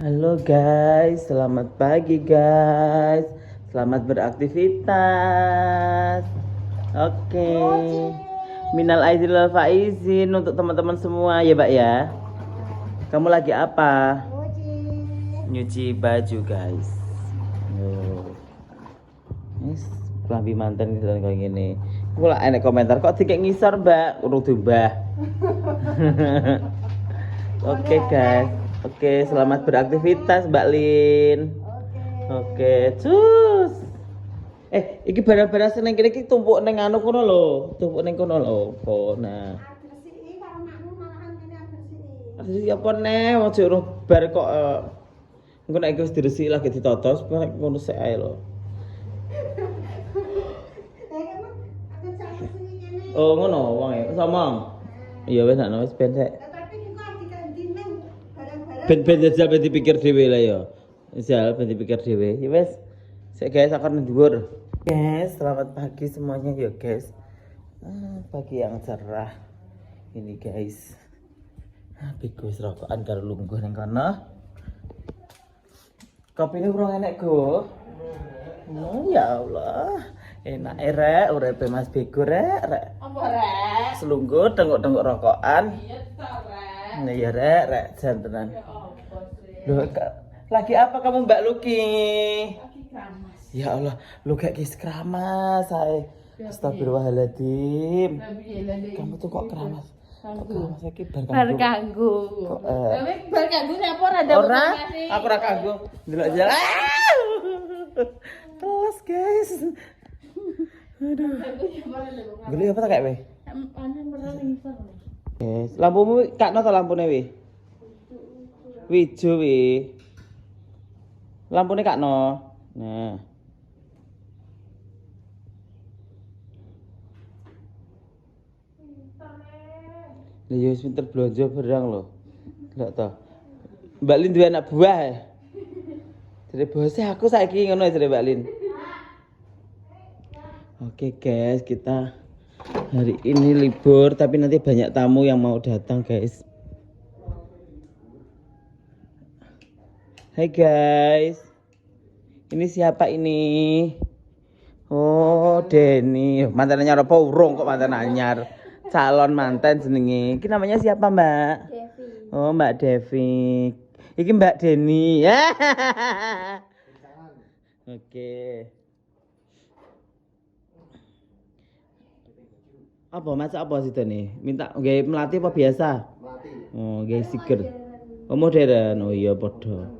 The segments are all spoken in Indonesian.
Halo guys, selamat pagi guys. Selamat beraktivitas. Oke. Minal aidin wal faizin untuk teman-teman semua ya, Mbak ya. Kamu lagi apa? Nyuci baju guys. Yes, kelambi mantan gitu kayak gini. Kula enek komentar kok dikek ngisor, Mbak. Urung diubah. Oke guys. Oke, selamat beraktivitas Mbak Lin. Oke, cus. Iki barang-barang seneng kene iki tumpuk ning anu kono lho, tumpuk ning kono lho. Apa nah. Agresiki karo makmu malahan kene agresiki. Agresiki apa neh, wong urung bar kok. Engko nek iki wis diresiki lagi ditotos, ngono sik ae lho. Oh, ngono wong e. Somong. Iya wis nak wis ben sik. Ben jajal ben dipikir dhewe lah ya. Jajal ben dipikir dhewe. Ya wis. Sik guys akan dhuwur. Guys, selamat pagi semuanya ya guys. Pagi yang cerah. Ini guys. Bego rokokan karo lungguh ning kono. Kopine urung enek go. Ya Allah. Enak rek urepe Mas Bego rek. Apa rek? Selungguh tengok-tengok rokokan. Iya ta rek. Nah ya rek jantenan. Ya apa sih? Loh, lagi apa kamu Mbak Luki? Lagi keramas. Ya Allah, lu kayak kis keramas, say. Astagfirullahaladzim. Kamu tuh kok keramas? Kok keramas lagi Berganggu. Tapi berganggu siapa ada orang? Aku ora kanggo. Delok jalan. Kelas, guys. Aduh. Geli apa tak kayak we? Guys, lampumu kakno ta lampune wi? Wijo wi. Lampune kakno. Nah. Lah ya wis pinter blonjo barang lho. Lek to. Mbak Lin duwe anak buah ya. Jadi bose aku saiki ngono jare Mbak Lin. Oke guys, kita hari ini libur tapi nanti banyak tamu yang mau datang guys. Hai guys. Ini siapa ini? Oh, Denny. Mantan anyar apa urung kok mantan anyar? Calon mantan jenenge. Iki namanya siapa, Mbak? Devi. Oh, Mbak Devi. Iki Mbak Denny. Oke. Apa masak apa sih nih? Minta nggih melati apa biasa? Melati. Oh, nggih siger. Oh, modern. Oh iya padha.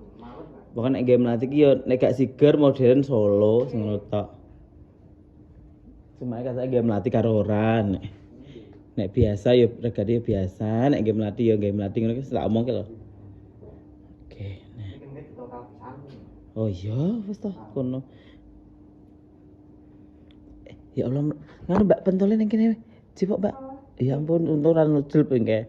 Pokoke nek nggih melati ki yo nek gak siger modern Solo sing ngono tok. Cuma kata nggih melati karo ora nek. Nek biasa yo regane biasa, nek nggih melati yo nggih melati ngono ki tak omongke lho. Oke. Nah. Oh iya, wis to kono. Ya Allah, ngono Mbak pentole ning kene. Cipok, Mbak. Ya ampun, untung ora nujul pengke.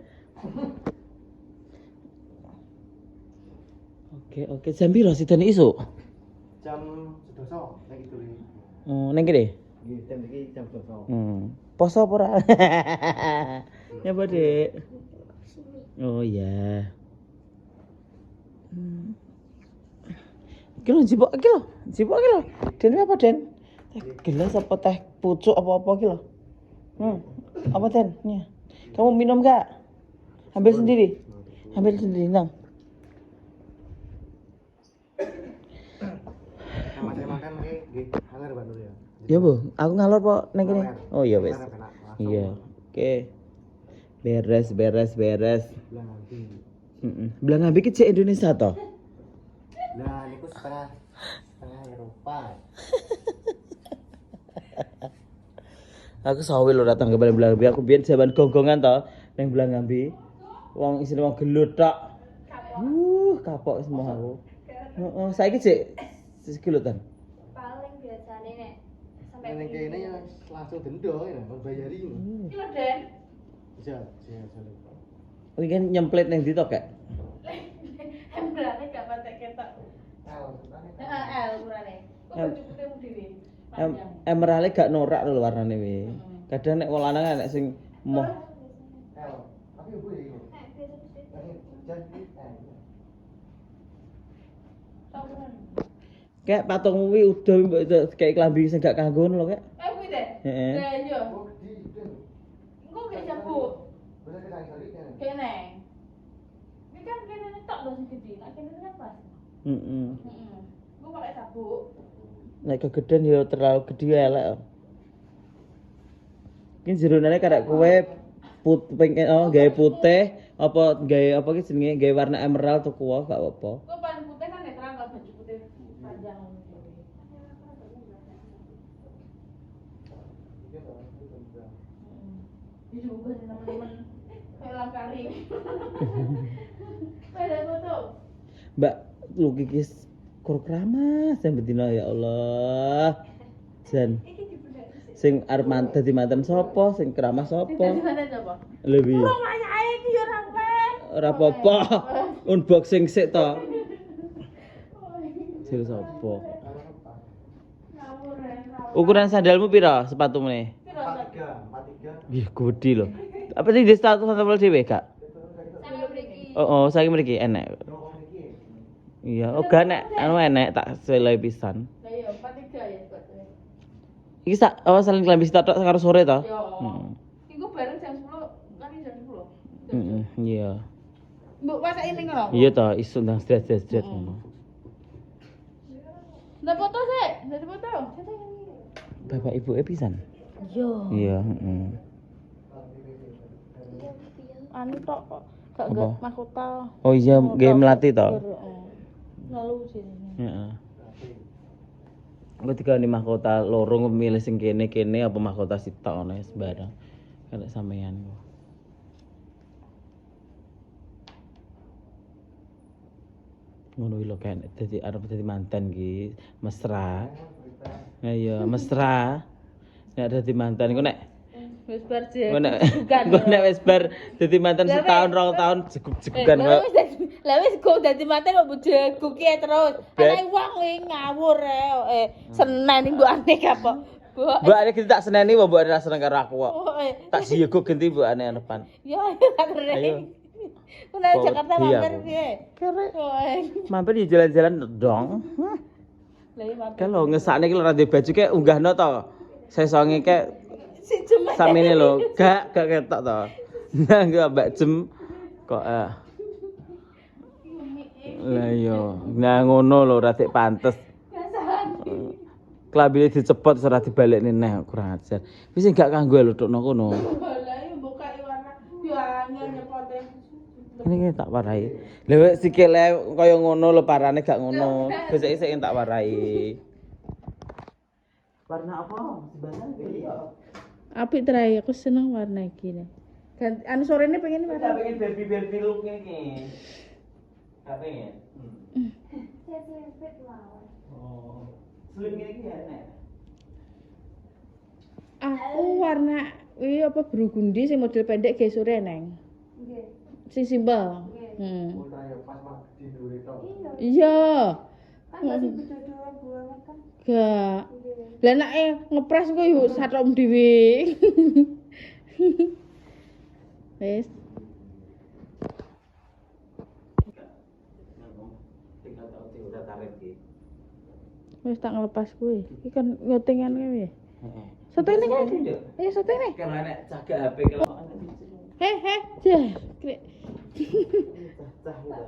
Oke. Jam piro sidane isuk? Jam 12 nek itu. Oh, ning kene? Nggih, jam iki jam 12. Poso apa ora? Ya, Mbak, Dek. Oh iya. Iki lho jipok iki lho. Jipok iki lho. Den apa, Den? Teh gelas apa teh pucuk apa-apa iki lho. Apa Den? Nih. Kamu minum enggak? Ambil sendiri. Ambil sendiri, Nang. Makan nggih, haler Mbak Nur ya. Ya, Bu. Aku ngalor po ning kene. Oh iya wis. Iya. Oke. Beres. Bulan nanti. Belang ambek iki cek Indonesia to? Lah niku setengah Eropa. Aku sawi lho datang ke Belang Ambi. Aku biyen jaman gonggongan to ning Belang Ambi. Wong isine wong gelut tok. Kapok semua aku. Heeh, saiki cek sekilotan. Paling biasane nek sampai Nek kene ya langsung denda ya, kon bayari ngono. iki lho Den. Bisa. Oh iki nyemplit ning ndi to, Kak? Berarti gak patek ketok. L urane. Kok baju putihmu dhewe? Emerale gak norak lho warnane wi. Kadang nek wong lanang nek sing moh. Tapi Bu ya. Tahunan. Kayak patungmu kuwi udah mbok itu kayak klambi sing gak kanggo ngono lho kayak. Kuwi deh. Heeh. Lah iya. Oh, di. Engko gak cabut. Bisa kita cari kan. Kene. Ini kan kene tok lho sing gede. Nek kene kan pas. Heeh. Heeh. Gua pakai sabuk. Nek kegedean ya terlalu gede ya elek. Iki jerone karek kowe pengen gawe putih apa gawe apa ki jenenge gawe warna emerald tuku wae gak apa-apa. Gua paling putih kan netral kalau baju putih panjang ngono. Ini juga nih teman-teman. Kayak langkari. Pada foto. Mbak lu kikis kur keramas sampe dina ya Allah. Jan sing arep dadi manten sapa, sing keramas sapa? Dadi mana coba? Lebih. Rumahnya ae iki yo ora pen. Ora apa-apa. Unboxing sik to. Jil sapa? Ngawur ya. Ukuran sandalmu pira sepatumu nih? 43. Ih, gede lho. Apa sih di status sandal dhewe, Kak? Sampai mriki. Oh, saiki mriki enek. Iya, oh gak enek, anu enek tak selai pisan. Lah iya 43 ya sepatunya. Iki sak saling klambi tok karo sore to? Yo. Heeh. Iku bareng jam 10, kan jam 10. Heeh, iya. Mbok masak ini ngono. Iya to, isu ndang stret-stret ngono. Ndak foto sih, ndak foto. Bapak ibu pisan. Yo. Iya, heeh. Anu tok kok. Gak Apa? mahkota. Oh iya, game melatih to. Lalu sih. Heeh. Engko dikane mahkota loro milih sing kene-kene apa mahkota sitok ngono ya sembarang. Kalau sampean kok. Ngono lho kan dadi arep dadi mantan ki mesra. Ya iya, mesra. Nek dadi mantan iku nek Wis bar je. Kok nek wis bar dadi mantan setahun rong tahun jeguk-jegukan kok. Lah wis kok dadi mantan kok jeguk ki terus. Ana wong ngawur Senen iki mbok aneh apa. Mbak ane kita tak seneni mbok ora seneng karo aku kok. Tak jeguk genti mbok ane anepan. Yo tak keren. Ayo. Kuna Jakarta Iya, mampir aku. piye? Kerek. Woe. Mampir di jalan-jalan dong. Lah iya mampir. Kalau ngesakne iki lho ra duwe baju kek unggahno to. Sesonge kek Si cuma samene lho, gak ketok to. Nah, gak mbak jem kok Lah iya, nah ngono lho ra sik pantes. Klambine dicepot ora dibalekne neh kurang ajar. Wis gak kanggo lho tokno kono. lah iya buka warna yo angel nyepote. Ini tak warai. Lha wek sikile kaya ngono lho parane gak ngono. Besok isih tak warai. Warna apa? Sebenarnya iya. Apik terakhir aku seneng warna iki nih. Ganti anu sorene pengen Kita warna. pengen Barbie look ini. Gak pengen. Oh. Slim ini enak. Aku warna apa burgundi sing model pendek ge sore neng. Nggih. Sing simpel. Ultra ya pas mah di dure tok. Iya. Kan masih beda-beda banget kan. Gak. Nggih. Lah nek ngepres kok yo satok dhewe. Wes. Tinggal tahu udah tarik iki. Wes tak ngelepas kuwi. Iki kan nyotingan kuwi. Heeh. Soto ini kan. Ayo soto ini. Kalau enak cagak HP kalau Jah. Krek. cah udah.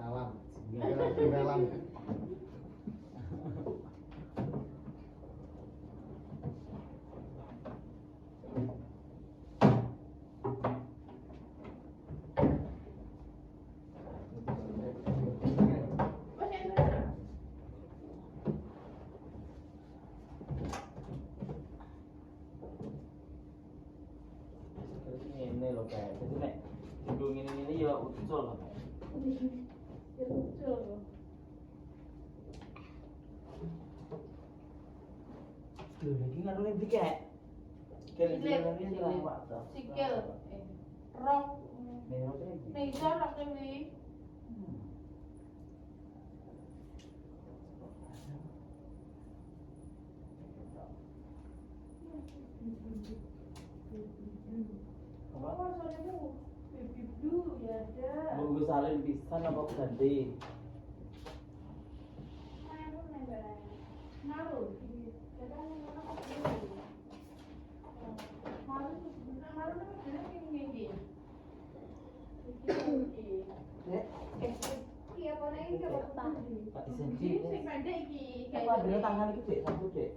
Alam. Alam. Ini loh kayak, jadi nek hidung ini ya ucul loh. Tuh, lagi ngarune ndi kek? Sikil. Rok. Nih, roknya iki. Nih iso rok iki. Apa? soremu. Bibib dulu ya ada. Monggo salin pisan apa ganti? Ngaruh. Kadang ngono kok dulu. Ngaruh kan gini. Iya, apa nih ke bapak? Pak Iki Isenji. sing pendek iki Apa ambil tangan iki, Dek? Satu, Dek.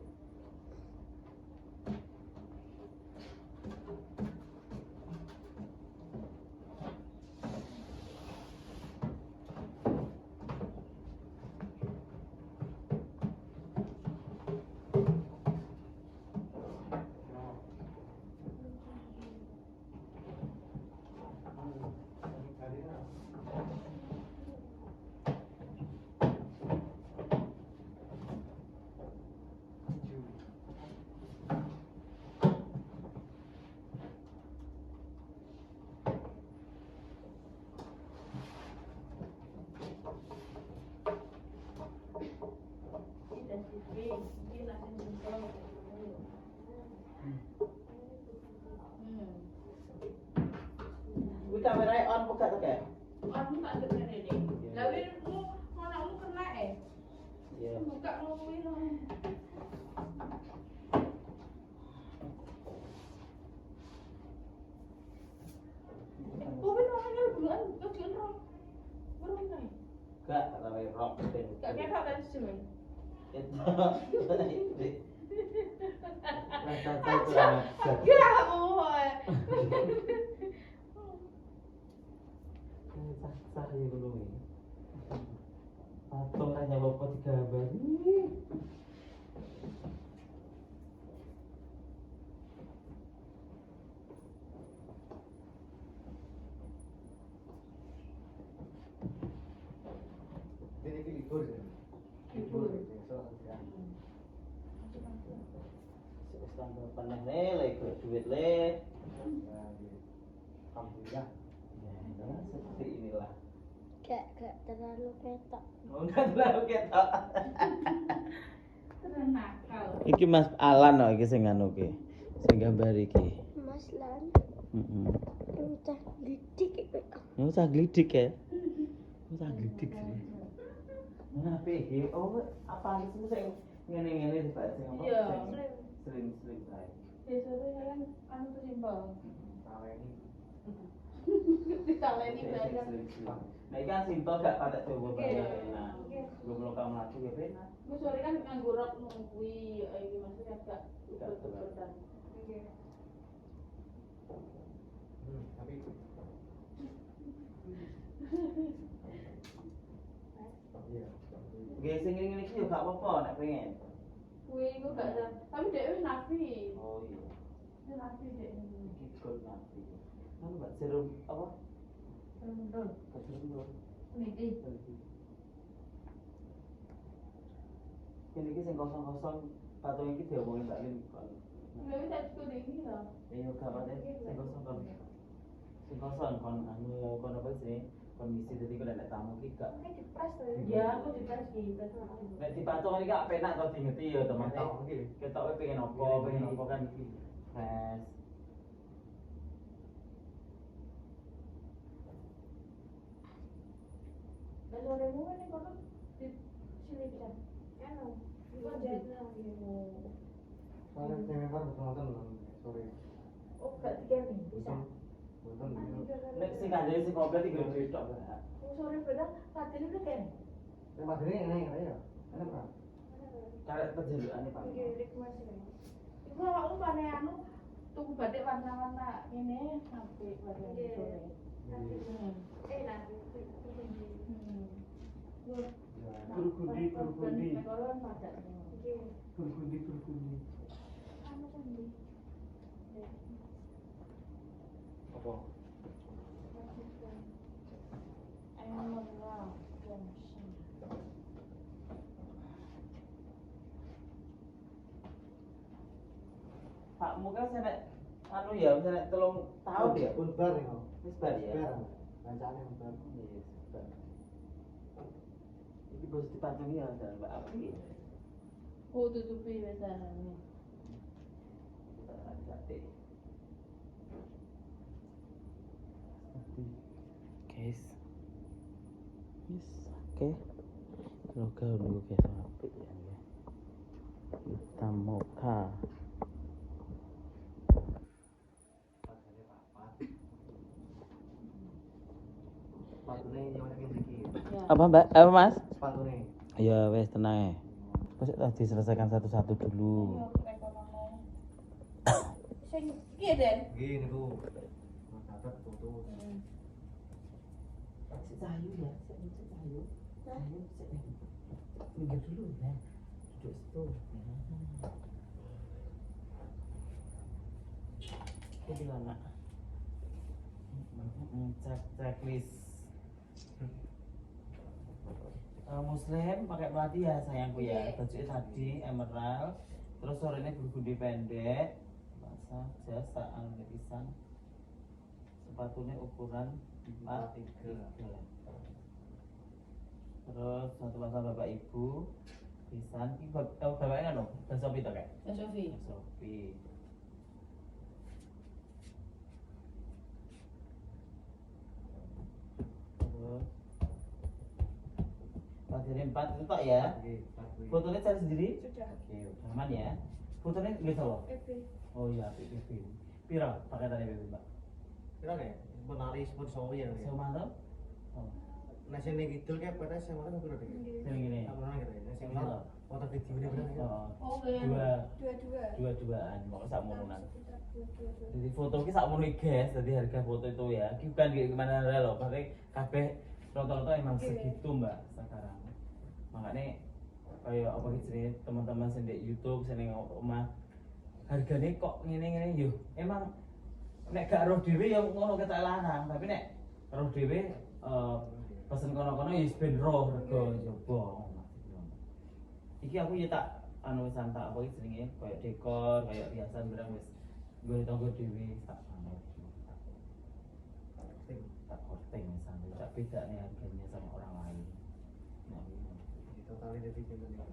Kuwi kamerae on apa gak, Dek? Aku tak dengar ini. Lah wirmu anakmu kena Iya. buka ngomongin loh. Oh, bener kan bulan kejuan roh. Burung nih. Gak, kata rock ben. Gak ketok kan sih. Kira kamu. Sah ya ngono iki. Patung ra nyawa apa digambar. Ini libur ya. Libur. Besok ya. Wis tambah paneh le, lek duit le. Ya, iya. Alhamdulillah. Ya, seperti inilah. Gak terlalu ketok. Oh, enggak terlalu ketok. Terus nakal. Iki Mas Alan kok iki sing anu ki. Sing gambar iki. Mas Lan, Heeh. udah lidik itu. Usah glidik ya. Usah glidik sih. Nah, PG, oh apa itu sing ngene-ngene di Pak sing apa? Iya. Sering bae. Biasanya kan anu tuh simpel. Kaleni. Ditaleni belajar. Nah, iki kan simpel gak patek dawa Oke. banget. Nah, gue mau kamu mlaku ya penak. Gue sore kan nganggo rok nungguin, iki maksudnya gak ubah-ubah. Tapi iya. Oke, sing ngene iki yo gak apa-apa nek pengen. Kuwi gue gak ada, tapi dia wis nafi. Oh iya. Dia nafi dek. Iki gold nanti. Kan Mbak serum apa? Bener. Serum dulu. Niki. Ini sing kosong-kosong patung iki diomongin Mbak Lin kon. Lha wis tak cukup iki lho. Iya gak apa sing kosong kon. Sing kosong kon anu kon apa sih? Kondisi dadi kon nek tamu ki gak. Ini dipres tuh. Ya, aku dipres iki. Nek dipatung iki gak penak kok diingeti ya teman. Ketok iki. Ketoke pengen apa kan iki. Fresh. Lah soremu kan kono di sini bisa. Anu, Iku jadinya. Soalnya memang betul-betul sore. Oh, gak dikene bisa. Betul. Nek sing kanjeng sing komplit iki gede tok. Oh, sore beda padine udah kene. Tempat ini enak ya. Enak kan? Karek perjelukane Pak. Iku awakmu pane anu tuku batik warna-warna ngene sampai batik sore. Nanti. Kurkundi. Kalau padat. Kurkundi. Anu tadi. Apa? Pak muka sampe anu ya, sampe 3 tahun ya. Pun bar ya. Wis bar ya. Bar. Bancane bar. Iya, bar. Iki bos dipatungi ya, dan Mbak Api. Oh, tutupi biasanya. Guys. Yes, oke. Logo dulu guys, apik ya. Hitam mocha. Sepatunya nyawa yang ini. Apa Mbak? Apa Mas? Sepatunya. Ya wes tenang ya. Masih tadi selesaikan satu-satu dulu. Sing iki Den. Gini tuh. Catat tuh. Cahayu ya, cahayu. Cahayu, minggir dulu ya. Duduk situ. Ini lama. Checklist. Muslim pakai pelatih ya sayangku ya. Bajunya tadi emerald, terus sorenya bergundi pendek, basah, jas, saang pisang. Sepatunya ukuran 43. Terus satu pasang bapak ibu, pisan. Ini bapaknya kan loh, Sofi toh kayak. Sofi. Sofi. Terus pasirnya 4 itu tok ya. Fotonya cari sendiri. Sudah. Oke, aman ya. Fotonya gitu loh. PP. Oh iya, PPP. Piro pakai tadi PPP, Pak? Kira nih, menari sponsor ya. Sama tau? Oh, Nah sini gitu kayak pada saya malah nggak deh. sini gini. Apa namanya gitu? Nah sini foto video ini benar ya. Oh, Oke. Dua-dua. dua-duaan, mau sak mononan. Sekitar dua-dua. Jadi foto ki sak mono guys, jadi harga foto itu ya. Ki bukan kayak gimana ya loh, berarti kabeh rata-rata emang segitu Mbak sekarang. Makanya kayak apa gitu nih teman-teman sing di YouTube sing ning omah hargane kok ngene-ngene yo. Emang nek gak roh dhewe ya ngono ketok larang, tapi nek roh dhewe pesen kono-kono ya wis ben roh rego coba. Iki aku ya tak anu wisan tak apa iki jenenge koyo dekor, koyo hiasan barang wis gue tanggo dhewe tak anu. Tak korting misalnya, tak beda nih harganya sama orang lain. Nah, Di totalnya dari gimana?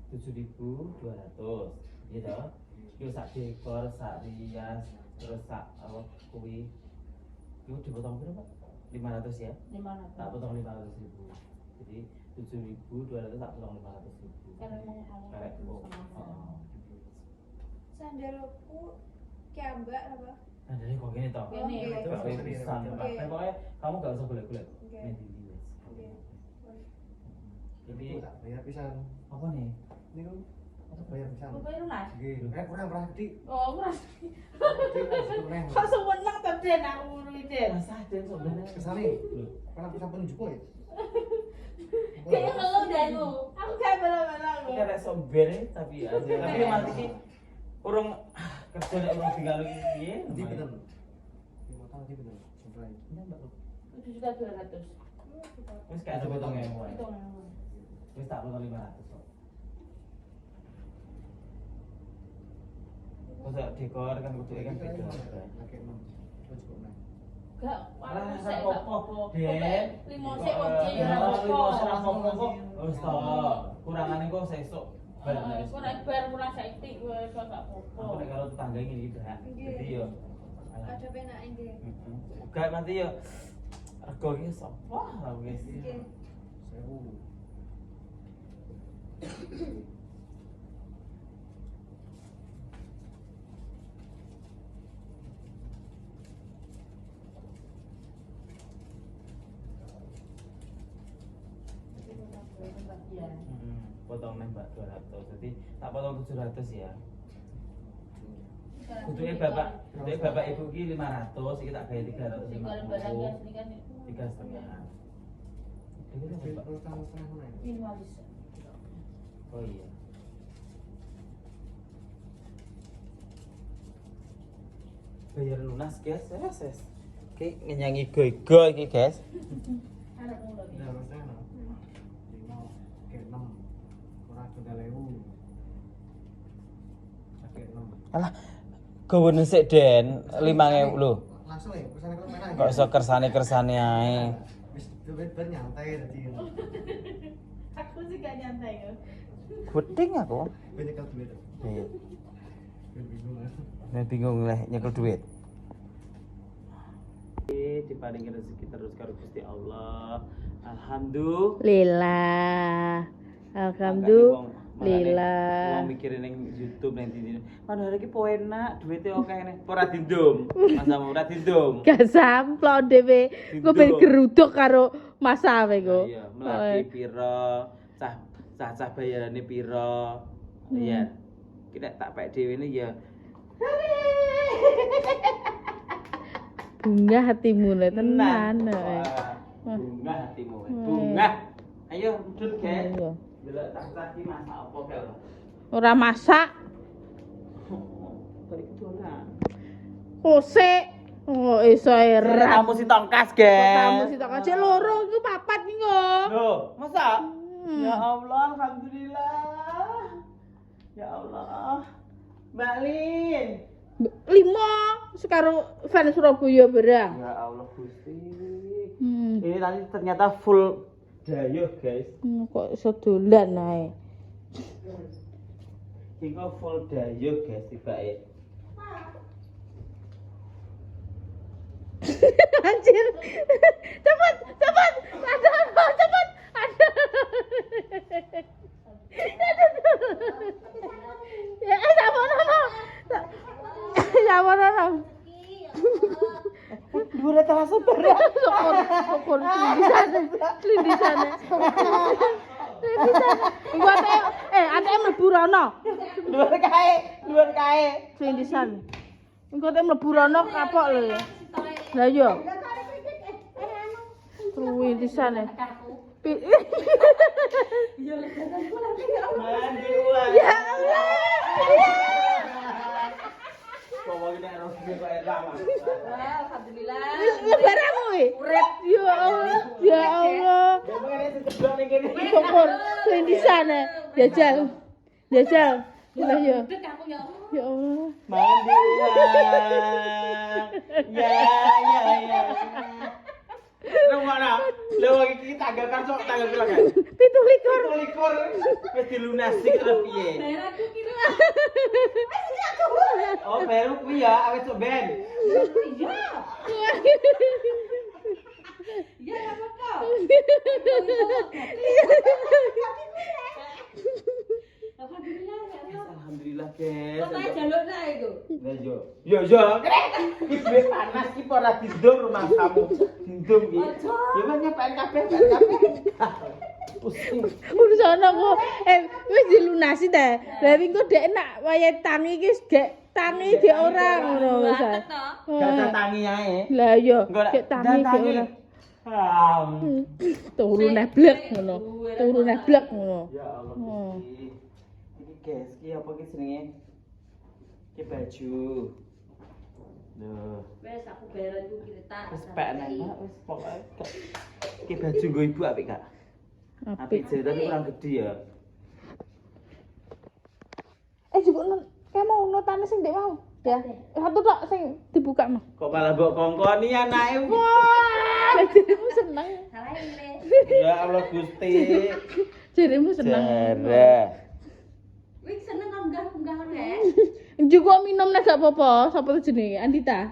7.200 gitu. Yo sak dekor, sak rias, terus sak apa kuwi. Yo dipotong berapa, Pak? 500 ya? 500. Tak potong 500.000. Jadi 7.200 tak potong 500.000. Karek mau kamu. Karek kok. Heeh. Sandalku kiambak apa? Nah, dari kok gini toh. Gini, Itu oke. pisang. Oke. Pokoknya kamu gak usah golek-golek. Oke. Ini di wes. Oke. Jadi tak bayar pisan. apa nih? Ini kan bayar pisan. Aku bayar lunas. Gini, kurang berarti. Oh, lunas. Kurang. Kok sewenang to Den aku ngono iki Den. Rasa den sebenarnya. Kesane. Karena pisan penunjuk kok ya. Kayak ngeluh dah aku. Aku kayak bela-bela aku. Kita rek somber tapi ya. Tapi mati ki urung kerja nek urung tinggal piye? Di bener. Di motor di bener. Sampai. Ini Mbak. 7.200. Wis kayak ada potongnya mulai. Itu. Wis tak potong 500 kok. Masa dekor kan kudu kan beda. Lagi 6. Terus kok naik. Gak, Lah saya sak gak popo, Den. Den. Limo sik oke ya Limo apa. sik popo kok. Wis to. Kurangane kok sesuk. Aku naik bar kurang saiki wis gak apa-apa. Aku nek karo tetangga ngene iki dah. Jadi yo Ada penak ini. gak nanti yo rego iki sapa lah wis. Oke. 1000. Iya. Potong neh Mbak 200. Jadi tak potong 700 ya. Butuhnya bapak ibu ki 500, iki tak gawe 350. Tinggal barang ya sini kan 3,5. Ini Tapi Mbak. kalau tahu setengah naik. minimalis. Oh iya. Bayar lunas guys, yes. Oke, nyanyi go iki guys. Anak muda Udah harus setengah. 5. Oke 6. Kurang 3.000. Oke 6. Alah, gawene sik Den, 5.000 lho. Langsung ya, pesan kalau mana? Kok iso kersane ae. Wis nyantai tadi. Aku sih gak nyantai ya. Gedeng aku. Banyak kali duit. Iya. Ben bingung kan. Nek bingung leh nyekel duit. Diparingi rezeki terus karo Gusti Allah. Alhamdulillah. Lillah. Alhamdulillah. Wong mikirin ning YouTube ning ndi. Mana iki po enak, duwite akeh nih. Ora dindum. Masamu ora dindum. Gak samplo dhewe. Ku ben geruduk karo masawe ku. Iya, melati pira, cah bayarane pira. Iya. Kita tak pek dhewe ne ya. Bunga hatimu le tenan. Bunga hatimu. Bunga. Ayo udut ge. Iya. Delok cah-cah iki masak apa kae lho. Ora masak. Balik dolan. Kosek. Oh, iso erat. Kamu si tongkas, guys. Kamu sih tak aja loro iku papat iki kok. Loh, masa? Ya Allah, alhamdulillah. Ya Allah. Mbak Lin. 5 sekarang fans Surabaya barang. Ya Allah, Gusti. Hmm. Ini tadi ternyata full dayuh, guys. Kok iso dolan ae. Iki full dayuh, guys, tibake. Anjir. Cepet. Ada. Ya, sabar. Dua terasa berat. Syukur di sana. Engko ate mlebu rono. Dua kae. Sing di sana. Engko ate mlebu rono kapok lho. Lah iya. Kuwi di sana. Mandi uang. Ya Allah. Pokoknya harus dibayar lama. Alhamdulillah. Lebaranmu wi. Urip. Ya Allah. Syukur sing di sana. Jajal. Lah ya. Ya Allah. Mandi uang. Ya. Lewat iki tanggal karso tanggal pira kan? 17. 17 wis dilunasi terus piye? Bayarku kira. Oh, baru kuwi ya awet sok ben. Ya apa-apa. Alhamdulillah ya Allah. Alhamdulillah, guys. Kok tak jalukna iku? Lah yo. Iki duwe panas iki ora dindum rumah kamu. Dindum iki. Ya men nyepen kabeh. Pusing. Urusan kok wis dilunasi ta. Lah engko dek nak waya tangi iki gek tangi gek ora ngono wis. Gak ada tangi ae. Lah iya, Engko nek gek tangi gek ora. Turu neblek ngono. Ya Allah. Gusti. Iki guys, iki apa iki jenenge? Iki baju. Loh. Wes aku bayaranku kira tak. Wis pek nek wis pokoke. Iki baju nggo ibu apik gak? Apik jare tapi kurang gede ya. Jebuk kae mau notane sing ndek mau. Ya. Satu tok sing dibuka mah. Kok malah mbok kongkoni anake. Wah, jarimu seneng. Salah ini. Ya Allah Gusti. Jarimu seneng. Jare. Wih seneng kamu enggak ya? Juga minum nek gak apa-apa. Sapa jenenge? Andita.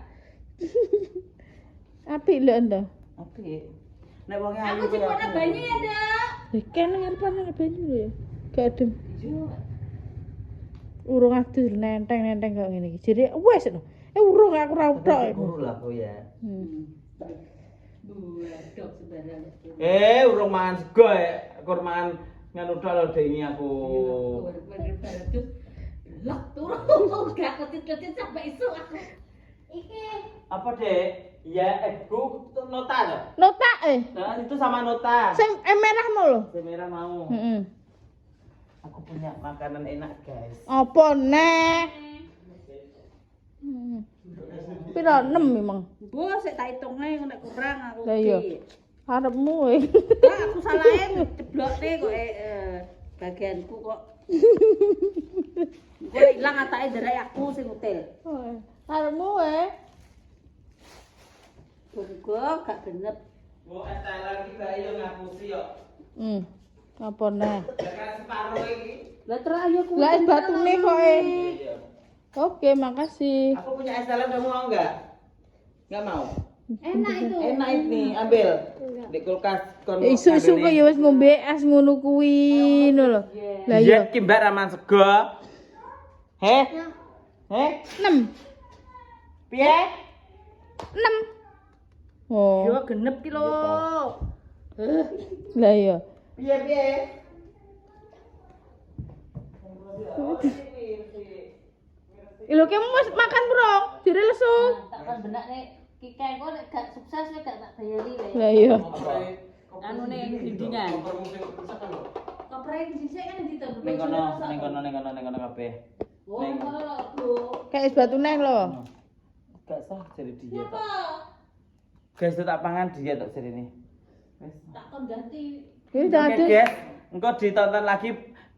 Apik lho ento. Apik. Nek wong ayu Aku cipone banyu ya, Dak. Kene ngarepane banyu lho ya. Gak adem. Urung adus nenteng kok ngene iki. Jare wis lho. Urung aku ra utok. Guru lah kok ya. Dok sebenarnya. Urung mangan sego ya. Kur mangan nganu tok lho dek ini aku. Lah turun gak ketit-ketit sampai isu aku. Iki Apa dek? Ya, Bu nota loh. Nota Nah, itu sama nota. sing merah mau lho. Si merah mau. Heeh. Aku punya makanan enak, guys. Apa neh? Pira 6 memang. Bu sik tak hitunge nek kurang aku. Lah iya. Arepmu Aku salahe ceblokne kok bagianku kok. Kok ilang atake derek aku sing util. Arepmu Tunggu gak genep. Bu, lagi bae yo ngapusi yo. Apa neh? Jangan separuh iki. Lah terus ayo ku. Lah es batune kok Iya. Oke, makasih. Aku punya es dalam kamu mau enggak? Enggak mau. Enak itu. Enak ini, ambil. Di kulkas kon. Isu-isu kok ya wis ngombe es ngono kuwi ngono lho. Lah iya. Diet ki Mbak raman sego. Heh? Heh? 6. Piye? 6. Oh. Yo genep ki lho. Lah iya. Piye? Lho kamu wis makan burung? Dire lesu. Tak kan benak nek Kika kok nek gak sukses nek gak tak bayari wae. Lah iya. Anu nek dindingan. Kopre dhisik kan dito. Ning kono kabeh. Oh, ngono lho, Bro. Kayak es batu neng lho. Gak sah jadi diet. Guys, itu tak pangan diet tok jadi ini. Wes. Tak kon ganti. Wis Oke, ada. guys. Engko ditonton lagi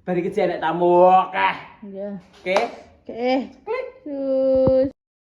bari kejadian nek tamu akeh. Iya. Oke. Oke. Klik. Sus.